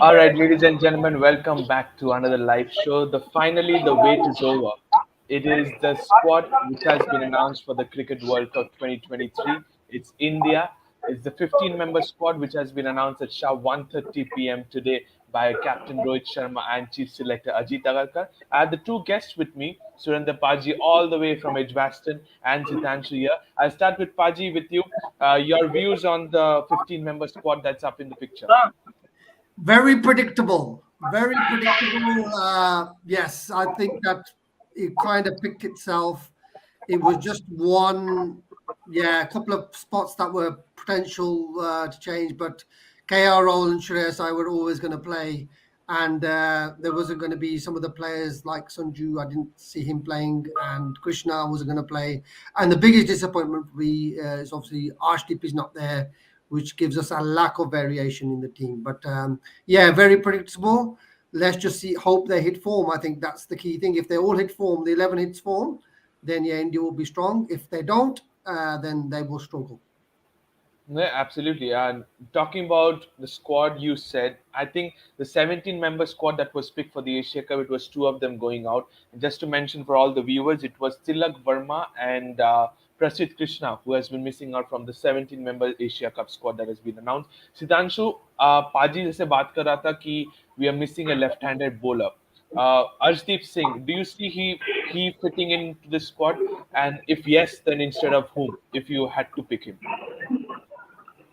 All right, ladies and gentlemen, welcome back to another live show. Finally the wait is over. It is the squad which has been announced for the Cricket World Cup 2023. It's India. It's the 15-member squad which has been announced at sharp 1:30 p.m. today by Captain Rohit Sharma and Chief Selector Ajit Agarkar. I have the two guests with me, Surinder Paji, all the way from Edgbaston, and Sitanshu here. I'll start with Paji with you. Your views on the 15-member squad that's up in the picture. Very predictable. Very predictable. Yes, I think that it kind of picked itself. It was just one, yeah, a couple of spots that were potential to change, but KR Roll and Shreyas I were always going to play. And there wasn't going to be some of the players like Sanju. I didn't see him playing, and Krishna wasn't going to play. And the biggest disappointment for me is obviously Arshdeep is not there, which gives us a lack of variation in the team. But yeah, very predictable. Let's just see, hope they hit form. I think that's the key thing. If they all hit form, the 11 hits form, then yeah, India will be strong. If they don't, then they will struggle. Yeah, absolutely. And talking about the squad, you said, I think the 17-member squad that was picked for the Asia Cup, it was two of them going out. And just to mention for all the viewers, it was Tilak Verma and Prasid Krishna, who has been missing out from the 17-member Asia Cup squad that has been announced. Siddhanshu, Paji जैसे बात कर रहा था कि we are missing a left-handed bowler. Arshdeep Singh, do you see he fitting into the squad? And if yes, then instead of whom, if you had to pick him?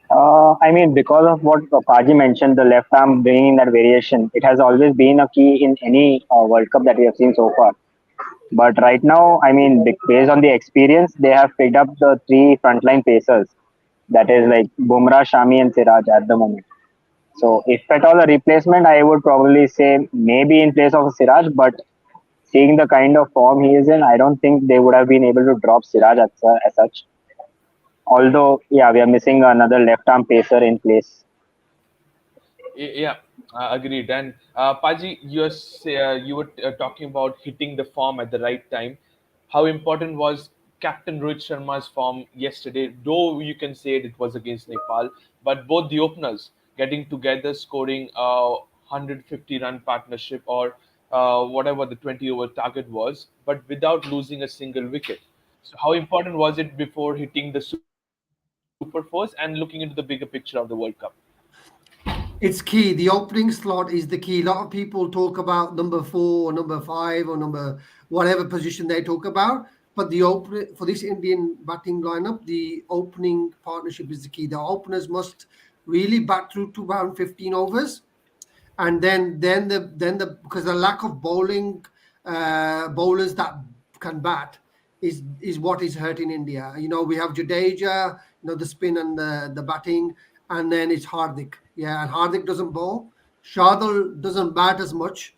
I mean, because of what Paji mentioned, the left arm bringing that variation, it has always been a key in any World Cup that we have seen so far. But right now, I mean, based on the experience, they have picked up the three frontline pacers. That is like Bumrah, Shami, and Siraj at the moment. So, if at all a replacement, I would probably say maybe in place of Siraj. But seeing the kind of form he is in, I don't think they would have been able to drop Siraj as such. Although, yeah, we are missing another left arm pacer in place. Yeah, agreed. And Paji, you were talking about hitting the form at the right time. How important was Captain Rohit Sharma's form yesterday? Though you can say it was against Nepal, but both the openers getting together, scoring a 150-run partnership or whatever the 20-over target was, but without losing a single wicket. So, how important was it before hitting the Super Force and looking into the bigger picture of the World Cup? It's key. The opening slot is the key. A lot of people talk about number four or number five or number whatever position they talk about. But the open for this Indian batting lineup, the opening partnership is the key. The openers must really bat through to around 15 overs, and then the because the lack of bowling bowlers that can bat is what is hurting India. You know, we have Jadeja, you know, the spin and the batting, and then it's Hardik. Yeah, and Hardik doesn't bowl. Shardul doesn't bat as much,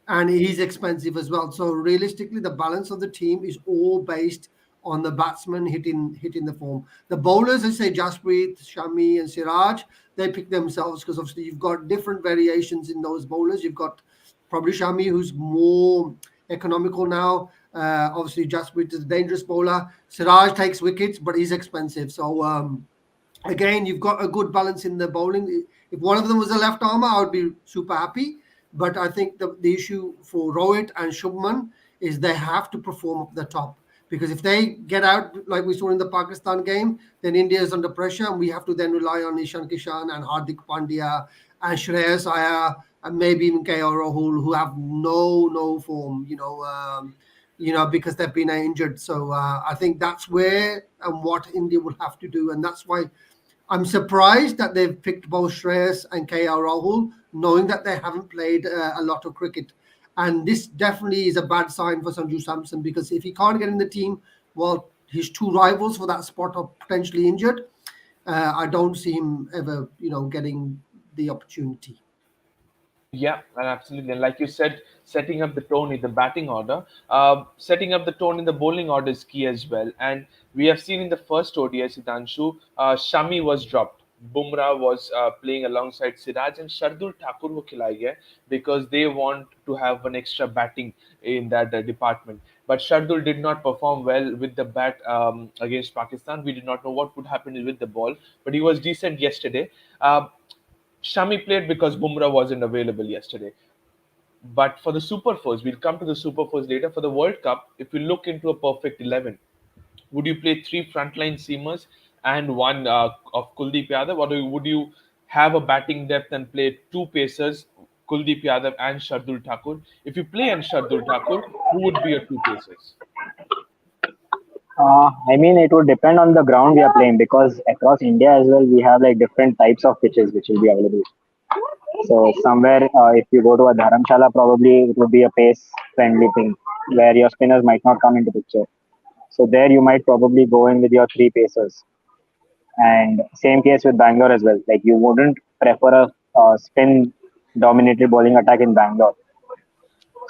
and he's expensive as well. So realistically, the balance of the team is all based on the batsman hitting the form. The bowlers, I say Jasprit, Shami, and Siraj, they pick themselves because obviously you've got different variations in those bowlers. You've got probably Shami, who's more economical now. Obviously, Jasprit is a dangerous bowler. Siraj takes wickets, but he's expensive. So again, you've got a good balance in the bowling. If one of them was a left armer, I would be super happy. But I think the issue for Rohit and Shubman is they have to perform up the top. Because if they get out like we saw in the Pakistan game, then India is under pressure, and we have to then rely on Ishan Kishan and Hardik Pandya and Shreyas Iyer and maybe even KR Rahul, who have no form, because they've been injured. So I think that's where and what India will have to do, and that's why I'm surprised that they've picked both Shreyas and KR Rahul, knowing that they haven't played a lot of cricket. And this definitely is a bad sign for Sanju Samson, because if he can't get in the team, well, his two rivals for that spot are potentially injured. I don't see him ever, getting the opportunity. Yeah, and absolutely. And like you said, setting up the tone in the batting order, setting up the tone in the bowling order is key as well. And we have seen in the first ODI, Sitanshu, Shami was dropped. Bumrah was playing alongside Siraj, and Shardul Thakur ko khilai gaya because they want to have an extra batting in that department. But Shardul did not perform well with the bat against Pakistan. We did not know what would happen with the ball, but he was decent yesterday. Shami played because Bumrah wasn't available yesterday. But for the Super Fours, we'll come to the Super Fours later. For the World Cup, if you look into a perfect 11, would you play three frontline seamers and one of Kuldeep Yadav, or would you have a batting depth and play two pacers, Kuldeep Yadav and Shardul Thakur? If you play and Shardul Thakur, who would be your two pacers? I mean, it would depend on the ground we are playing because across India as well, we have like different types of pitches which will be available. So somewhere, if you go to a Dharamshala, probably it would be a pace-friendly thing where your spinners might not come into picture. So there you might probably go in with your three pacers. And same case with Bangalore as well. Like you wouldn't prefer a spin-dominated bowling attack in Bangalore.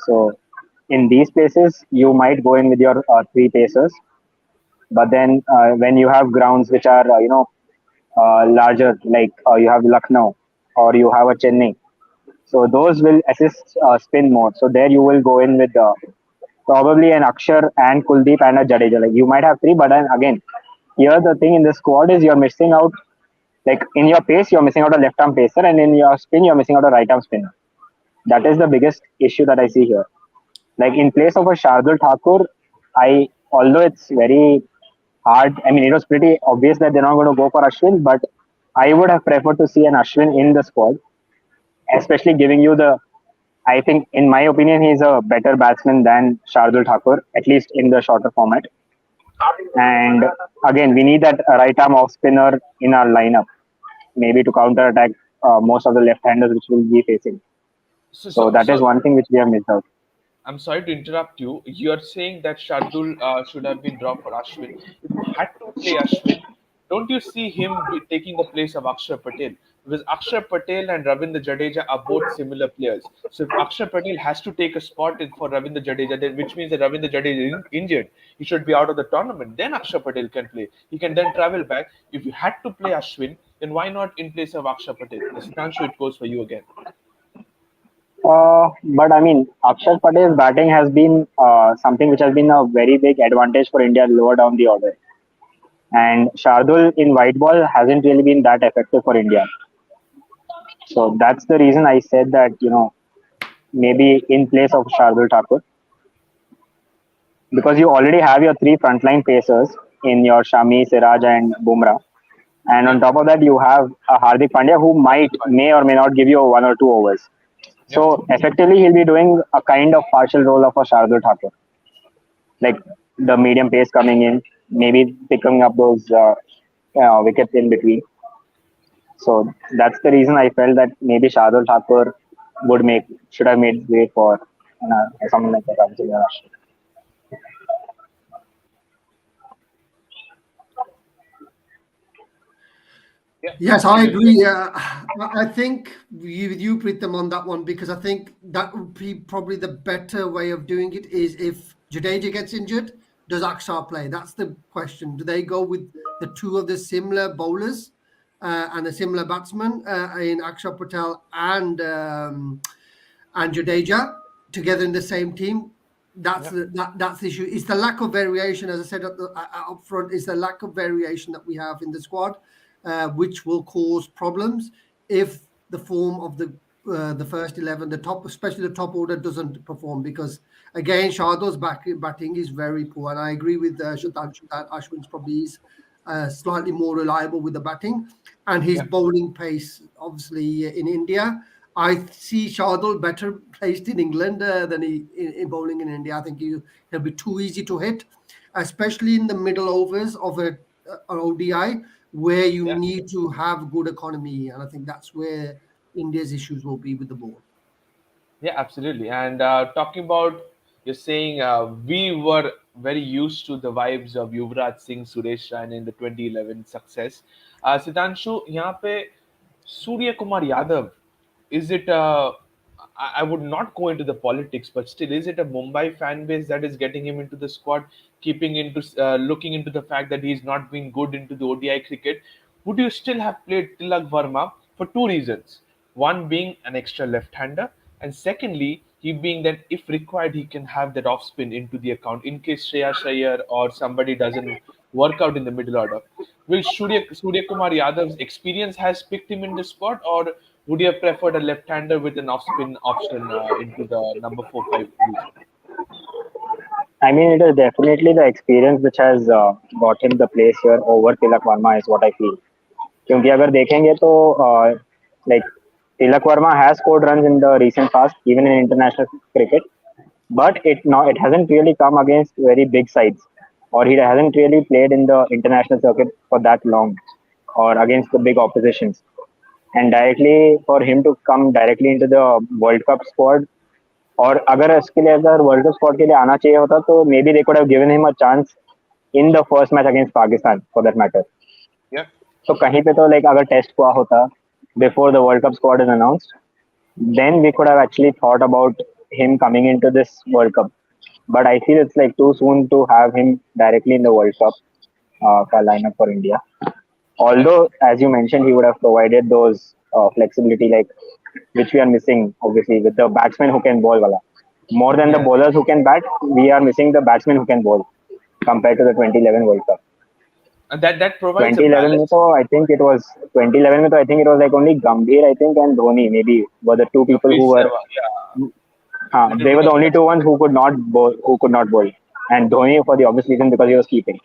So in these places, you might go in with your three pacers. But then when you have grounds which are larger, like you have Lucknow or you have a Chennai, so those will assist spin more. So there you will go in with probably an Akshar and Kuldeep and a Jadeja. Like you might have three, but then again, here the thing in the squad is you're missing out. Like in your pace, you're missing out a left arm pacer, and in your spin, you're missing out a right arm spinner. That is the biggest issue that I see here. Like in place of a Shardul Thakur, I although it's very hard. I mean, it was pretty obvious that they're not going to go for Ashwin, but I would have preferred to see an Ashwin in the squad, especially giving you the. I think, in my opinion, he's a better batsman than Shardul Thakur, at least in the shorter format. And again, we need that right arm off spinner in our lineup, maybe to counter attack most of the left handers which we'll be facing. So, So so, that is so one thing which we have missed out. I'm sorry to interrupt you. You're saying that Shardul should have been dropped for Ashwin. If you had to play Ashwin, don't you see him taking the place of Akshar Patel? Because Akshar Patel and Ravindra Jadeja are both similar players. So if Akshar Patel has to take a spot for Ravindra Jadeja, then, which means that Ravindra Jadeja is injured, he should be out of the tournament. Then Akshar Patel can play. He can then travel back. If you had to play Ashwin, then why not in place of Akshar Patel? Sitanshu, it goes for you again. But I mean, Akshar Patel's batting has been something which has been a very big advantage for India lower down the order. And Shardul in white ball hasn't really been that effective for India. So that's the reason I said that, maybe in place of Shardul Thakur, because you already have your three frontline pacers in your Shami, Siraj, and Bumrah. And Yeah, on top of that, you have Hardik Pandya who may or may not give you one or two overs. yeah. So effectively, he'll be doing a kind of partial role of a Shardul Thakur, like the medium pace coming in, maybe picking up those wickets in between. So that's the reason I felt that maybe Shardul Thakur should have made way for someone like that. Yeah, Yes, I absolutely. agree. I think with you, Pritham, on that one, because I think that would be probably the better way of doing it is if Jadeja gets injured, does Akshar play? That's the question. Do they go with the two of the similar bowlers and a similar batsman in Akshar Patel and Jadeja together in the same team? Yeah. That's the issue. It's the lack of variation, as I said up front. Is the lack of variation that we have in the squad, which will cause problems if the form of the first 11, the top, especially the top order, doesn't perform. Because again, Shardul's batting is very poor, and I agree with Shatanshu that Ashwin's probably is slightly more reliable with the batting, and his Yeah. bowling pace, obviously in India. I see Shardul better placed in England than in bowling in India. I think he'll be too easy to hit, especially in the middle overs of an ODI where you Yeah. need to have good economy. And I think that's where India's issues will be with the ball. Yeah, absolutely. And talking about, you're saying we were very used to the vibes of Yuvraj Singh, Suresh Raina in the 2011 success. Sitanshu, यहाँ पे Surya Kumar Yadav, is it? I would not go into the politics, but still, is it a Mumbai fan base that is getting him into the squad, keeping into looking into the fact that he's not been good into the ODI cricket? Would you still have played Tilak Verma for two reasons? One being an extra left-hander, and secondly, he being that if required, he can have that off spin into the account in case Shreya Shayer or somebody doesn't work out in the middle order. Will Surya Kumar Yadav's experience has picked him in the squad, or Would you have preferred a left-hander with an off-spin option into the number 4-5 user? I mean, it is definitely the experience which has got him the place here over Tilak Varma is what I feel. क्योंकि अगर देखेंगे तो like Tilak Verma has scored runs in the recent past, even in international cricket, but it hasn't really come against very big sides, or he hasn't really played in the international circuit for that long, or against the big oppositions. And directly for him to come directly into the World Cup squad, और अगर इसके लिए अगर world cup squad के लिए आना चाहिए होता तो may be they could have given him a chance in the first match against Pakistan for that matter. Yeah. तो कहीं पे तो लाइक अगर टेस्ट हुआ होता before the world cup squad is announced, then we could have actually thought about him coming into this World Cup. But I feel it's like too soon to have him directly in the World Cup lineup for India. Yeah. Although, as you mentioned, he would have provided those flexibility, like which we are missing, obviously, with the batsmen who can bowl. Wala. More than the Yeah. bowlers who can bat, we are missing the batsmen who can bowl compared to the 2011 World Cup. And that provides a 2011 में balance. तो I think it was 2011 में तो I think it was like only Gambhir I think and Dhoni maybe were the two people Kapil who were Seva, yeah. Little they bit were the of only two ones who could not bowl, and Dhoni for the obvious reason because he was keeping.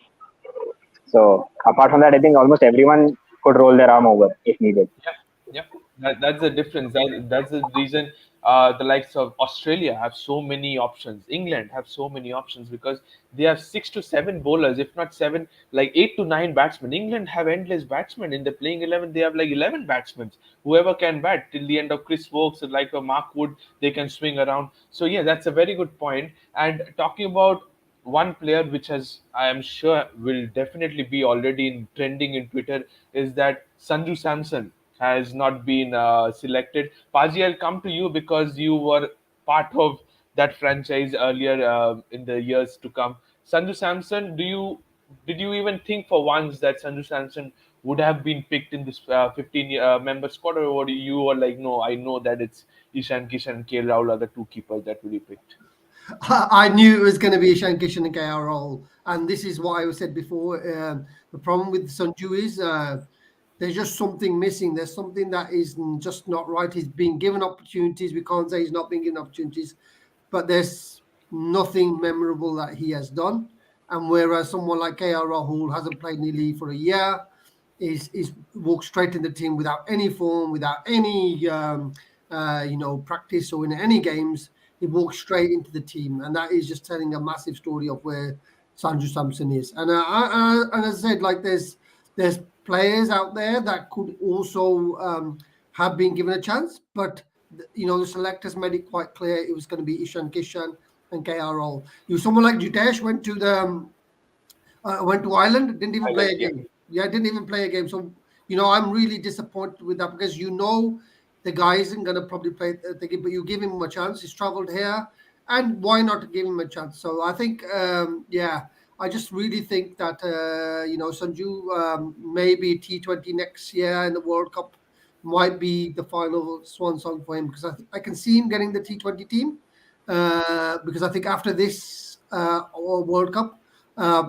So apart from that, I think almost everyone could roll their arm over if needed. Yeah, yeah. That's the difference. That's the reason the likes of Australia have so many options. England have so many options because they have 6 to 7 bowlers, if not seven, like 8 to 9 batsmen. England have endless batsmen in the playing 11. They have like 11 batsmen. Whoever can bat till the end of Chris Wokes, like a Mark Wood, they can swing around. So yeah, that's a very good point. And talking about one player which has I am sure will definitely be already trending in Twitter is that Sanju Samson has not been selected. Paji, I'll come to you because you were part of that franchise earlier in the years to come. Sanju Samson, did you even think for once that Sanju Samson would have been picked in this 15 member squad, or you were like, no, I know that it's Ishan Kishan and KL Rahul are the two keepers that will be picked? I knew it was going to be Ishan Kishan and KR Rahul, and this is what I said before. The problem with Sanju is there's just something missing. There's something that is just not right. He's being given opportunities. We can't say he's not being given opportunities, but there's nothing memorable that he has done. And whereas someone like KR Rahul hasn't played in the league for a year, is walked straight in the team without any form, without any practice or in any games. He walked straight into the team, and that is just telling a massive story of where Sanju Samson is. And and as I said, like there's players out there that could also have been given a chance, but the selectors made it quite clear it was going to be Ishan Kishan and KRL. Someone like Judesh went to Ireland, didn't even play a Ireland, yeah. game. Yeah, didn't even play a game. So I'm really disappointed with that because the guy isn't going to probably play the game, but you give him a chance. He's travelled here, and why not give him a chance? So I think, I just really think that Sanju, maybe T20 next year in the World Cup might be the final swan song for him because I can see him getting the T20 team because I think after this World Cup,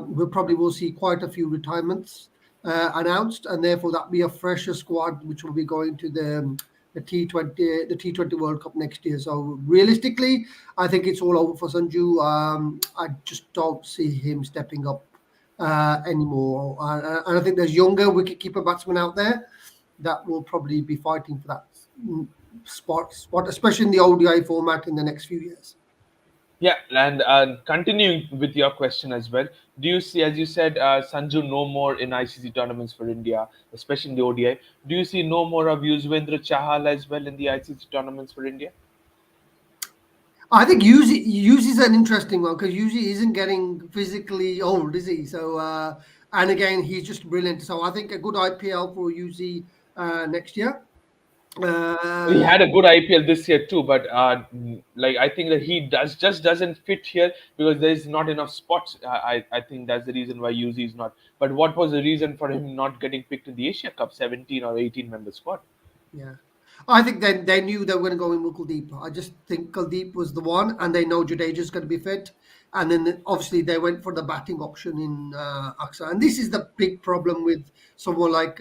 we probably will see quite a few retirements announced, and therefore that'll be a fresher squad which will be going to the T20 World Cup next year. So realistically, I think it's all over for Sanju. I just don't see him stepping up anymore. And I think there's younger wicketkeeper batsmen out there that will probably be fighting for that spot, especially in the ODI format in the next few years. Yeah, and continuing with your question as well, do you see, as you said, Sanju no more in ICC tournaments for India, especially in the ODI? Do you see no more of Yuzvendra Chahal as well in the ICC tournaments for India? I think Yuzi is an interesting one because Yuzi isn't getting physically old, is he? So, and again, he's just brilliant. So I think a good IPL for Yuzi next year. He had a good IPL this year too, but like I think that he doesn't fit here because there is not enough spots. I think that's the reason why Yuzi is not. But what was the reason for him not getting picked in the Asia Cup 17 or 18 member squad? Yeah. I think they knew they were going to go in with Kuldeep. I just think Kuldeep was the one, and they know Jadeja's going to be fit. And then obviously they went for the batting option in Aksa. And this is the big problem with someone like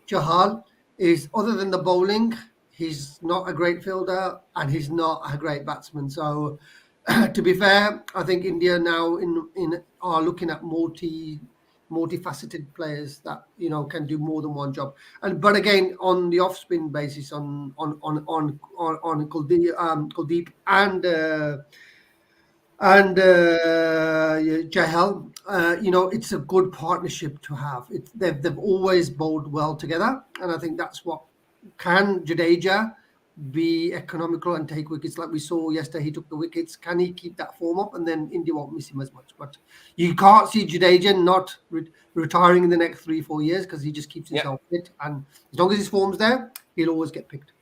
Chahal is other than the bowling, he's not a great fielder and he's not a great batsman. So, to be fair, I think India now in are looking at multifaceted players that can do more than one job. And but again, on the off spin basis, on Kuldeep and Jahel, it's a good partnership to have. They've always bowled well together, and I think that's what can Jadeja be economical and take wickets like we saw yesterday. He took the wickets. Can he keep that form up, and then India won't miss him as much? But you can't see Jadeja not retiring in the next 3-4 years because he just keeps himself fit, and as long as his form's there, he'll always get picked.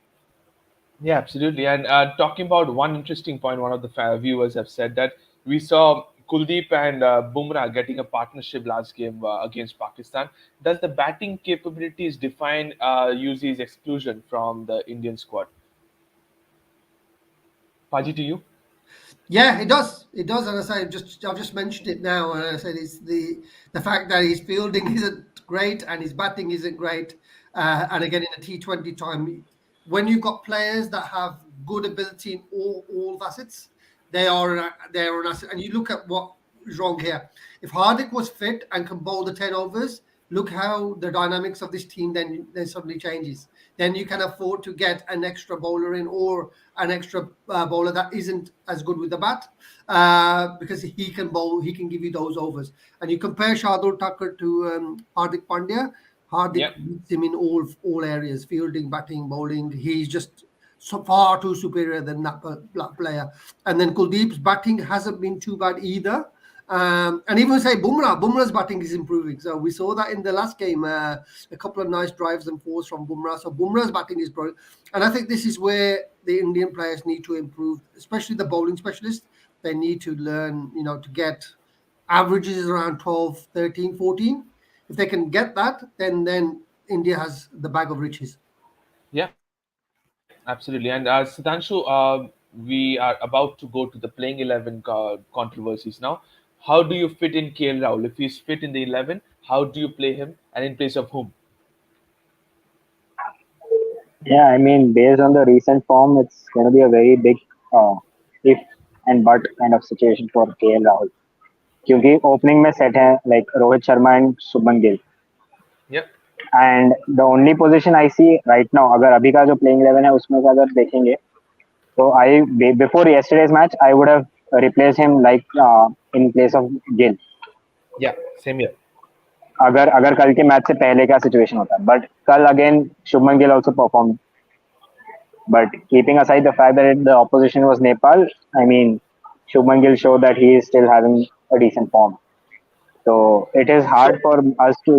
Yeah, absolutely. And talking about one interesting point, one of the viewers have said that we saw Kuldeep and Bumrah getting a partnership last game against Pakistan. Does the batting capabilities define UZ's exclusion from the Indian squad? Paji, to you? Yeah, it does. It does, and I've just mentioned it now, and I said it's the fact that his fielding isn't great and his batting isn't great, and again in a T20 time, when you've got players that have good ability in all facets, they are an asset. And you look at what is wrong here. If Hardik was fit and can bowl the 10 overs, look how the dynamics of this team then suddenly changes. Then you can afford to get an extra bowler in or an extra bowler that isn't as good with the bat because he can bowl, he can give you those overs. And you compare Shardul Thakur to Hardik Pandya. Hardik Yeah. beats him in all areas: fielding, batting, bowling. He's just so far too superior than that player. And then Kuldeep's batting hasn't been too bad either. And even say Bumrah's batting is improving. So we saw that in the last game, a couple of nice drives and fours from Bumrah. So Bumrah's batting is brilliant. And I think this is where the Indian players need to improve, especially the bowling specialists. They need to learn, to get averages around 12, 13, 14. If they can get that, then India has the bag of riches. Yeah, absolutely. And Sudhanshu, we are about to go to the playing 11 controversies now. How do you fit in KL Rahul? If he's fit in the 11, how do you play him and in place of whom? Yeah, I mean, based on the recent form, it's going to be a very big if and but kind of situation for KL Rahul. क्योंकि opening में set है like Rohit Sharma and Shubman Gill Yep. And the only position I see right now अगर अभी का जो playing 11 है उसमें से अगर देखेंगे तो I before yesterday's match I would have replace him like in place of Gill Yeah, same here. अगर अगर कल के मैच से पहले का सिचुएशन होता बट कल again Shubman Gill also perform but keeping aside the fact that the opposition was Nepal, I mean, Shubman Gill showed that he is still having a decent form. So it is hard So, for us to,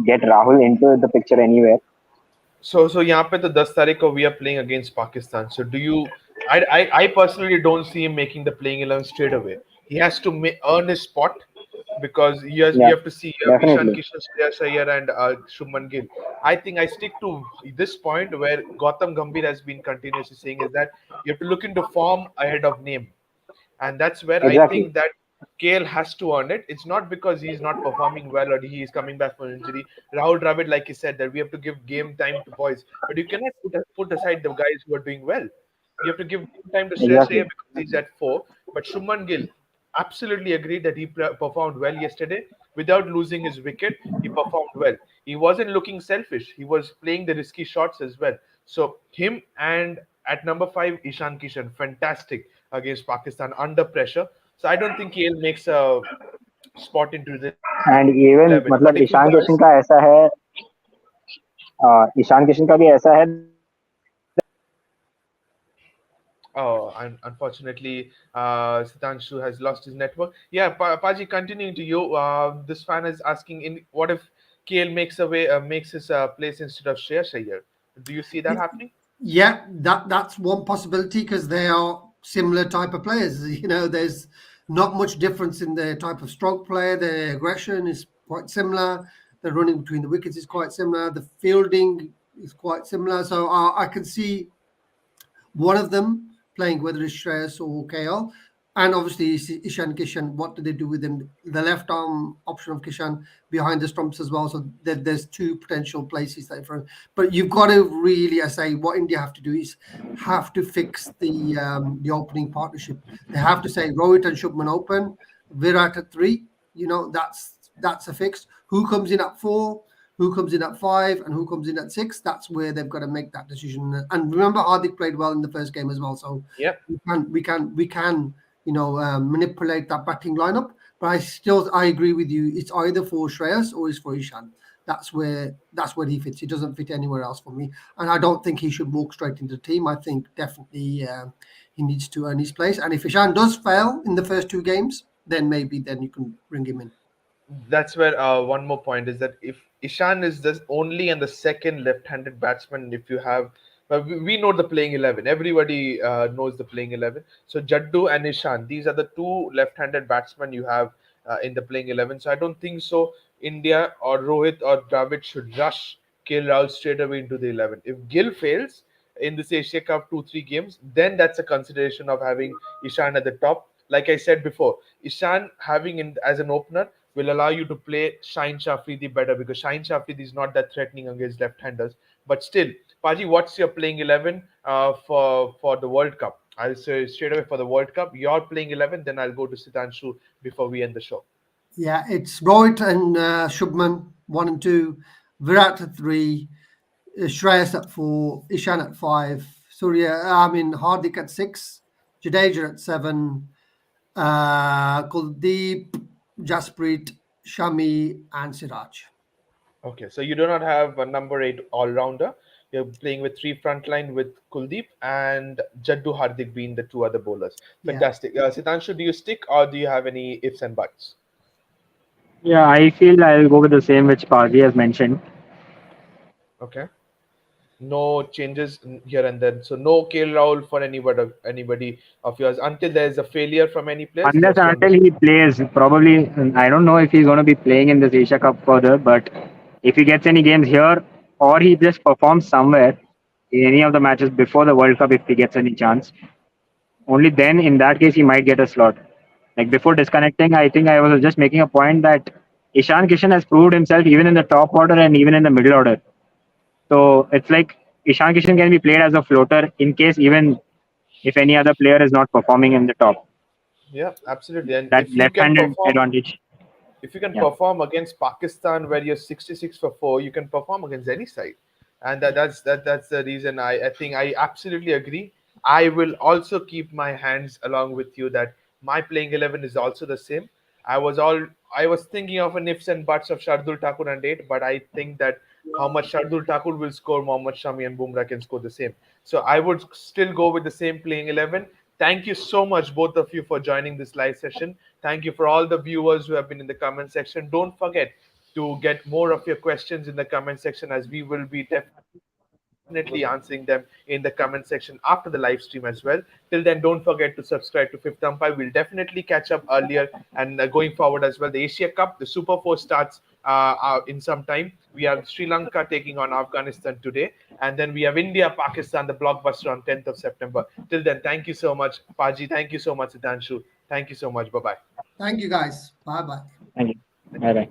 get Rahul into the picture anywhere. so यहाँ पे तो 10 तारीख को we are playing against Pakistan. So do you? I personally don't see him making the playing 11 straight away. He has to earn his spot because we Yeah, have to see Ishan definitely. Kishan, Shreyas Iyer, and Shubman Gill. I think I stick to this point where Gautam Gambhir has been continuously saying is that you have to look into form ahead of name. And that's where I Exactly. think that KL has to earn it. It's not because he's not performing well or he is coming back from injury. Rahul Dravid, like he said, that we have to give game time to boys, but you cannot put aside the guys who are doing well. You have to give game time to Shreyas Iyer Exactly. because he's at 4. But Shuman Gill, absolutely agreed that he performed well yesterday without losing his wicket. He performed well. He wasn't looking selfish. He was playing the risky shots as well. So him and at number 5, Ishan Kishan, fantastic against Pakistan under pressure. So I don't think he'll makes a spot into the 11. And But if even he मतलब does, Ishan Kishan का ऐसा है ईशान किशन का भी ऐसा है oh, unfortunately, Sitanshu has lost his network. Yeah, Paji, continuing to you. This fan is asking, in what if KL makes his place instead of Shreyas Iyer? Do you see that happening? Yeah, that's one possibility because they are similar type of players. There's not much difference in their type of stroke play. Their aggression is quite similar. The running between the wickets is quite similar. The fielding is quite similar. So I can see one of them playing, whether it's Shreyas or KL. And obviously, Ishan Kishan, what do they do with him? The left arm option of Kishan behind the stumps as well. So there's two potential places there for him. But you've got to really, I say, what India have to do is have to fix the opening partnership. They have to say Rohit and Shubman open, Virat at 3. That's a fix. Who comes in at 4? Who comes in at 5? And who comes in at 6? That's where they've got to make that decision. And remember, Hardik played well in the first game as well. So Yep. we can manipulate that batting lineup. But I agree with you. It's either for Shreyas or it's for Ishan. That's where he fits. He doesn't fit anywhere else for me, and I don't think he should walk straight into the team. I think definitely he needs to earn his place. And if Ishan does fail in the first 2 games, then maybe then you can bring him in. That's where one more point is that if Ishan is the only and the second left-handed batsman, if you have, we know the playing 11. Everybody knows the playing 11. So Jaddu and Ishan, these are the two left-handed batsmen you have in the playing 11. So I don't think so. India or Rohit or Dravid should rush KL Rahul straight away into the 11. If Gill fails in this Asia Cup 2-3 games, then that's a consideration of having Ishan at the top. Like I said before, Ishan having in as an opener will allow you to play Shine Shafridi better because Shine Shafridi is not that threatening against left-handers. But still, Paji, what's your playing 11 for the World Cup? I'll say straight away for the World Cup. You're playing 11, then I'll go to Sitanshu before we end the show. Yeah, it's Rohit and Shubman 1 and 2, Virat at 3, Shreyas at 4, Ishan at 5, Hardik at 6, Jadeja at 7, Kuldeep, Jasprit, Shami, and Siraj. Okay, so you do not have a number 8 all-rounder. You're playing with 3 frontline with Kuldeep and Jaddu Hardik being the 2 other bowlers. Yeah. Fantastic. Sitanshu, do you stick or do you have any ifs and buts? Yeah, I feel I'll go with the same which Pardy has mentioned. Okay. No changes here and then. So no KL Rahul for anybody of yours until there is a failure from any players. Unless Just and to until understand. he plays, probably, I don't know if he's going to be playing in this Asia Cup further, but if he gets any games here or he just performs somewhere in any of the matches before the World Cup, if he gets any chance, only then in that case he might get a slot. Like before disconnecting, I think I was just making a point that Ishan Kishan has proved himself even in the top order and even in the middle order. So it's like Ishan Kishan can be played as a floater in case even if any other player is not performing in the top. Yeah, absolutely. And That left-handed advantage. if you can Yeah. perform against Pakistan where you're 66 for 4, you can perform against any side. And that's the reason I think I absolutely agree. I will also keep my hands along with you that my playing 11 is also the same. I was thinking of an ifs and buts of Shardul Thakur and 8, but I think that how much Shardul Thakur will score, Mohammad Shami and Bumrah can score the same. So I would still go with the same playing 11. Thank you so much, both of you, for joining this live session. Thank you for all the viewers who have been in the comment section. Don't forget to get more of your questions in the comment section as we will be definitely answering them in the comment section after the live stream as well. Till then, don't forget to subscribe to Fifth Umpire. We'll definitely catch up earlier and going forward as well. The Asia Cup, the Super 4 starts in some time. We have Sri Lanka taking on Afghanistan today, and then we have India, Pakistan, the blockbuster on 10th of September. Till then, thank you so much, Paji. Thank you so much, Sitanshu. Thank you so much. Bye bye. Thank you, guys. Bye bye. Thank you. Bye bye.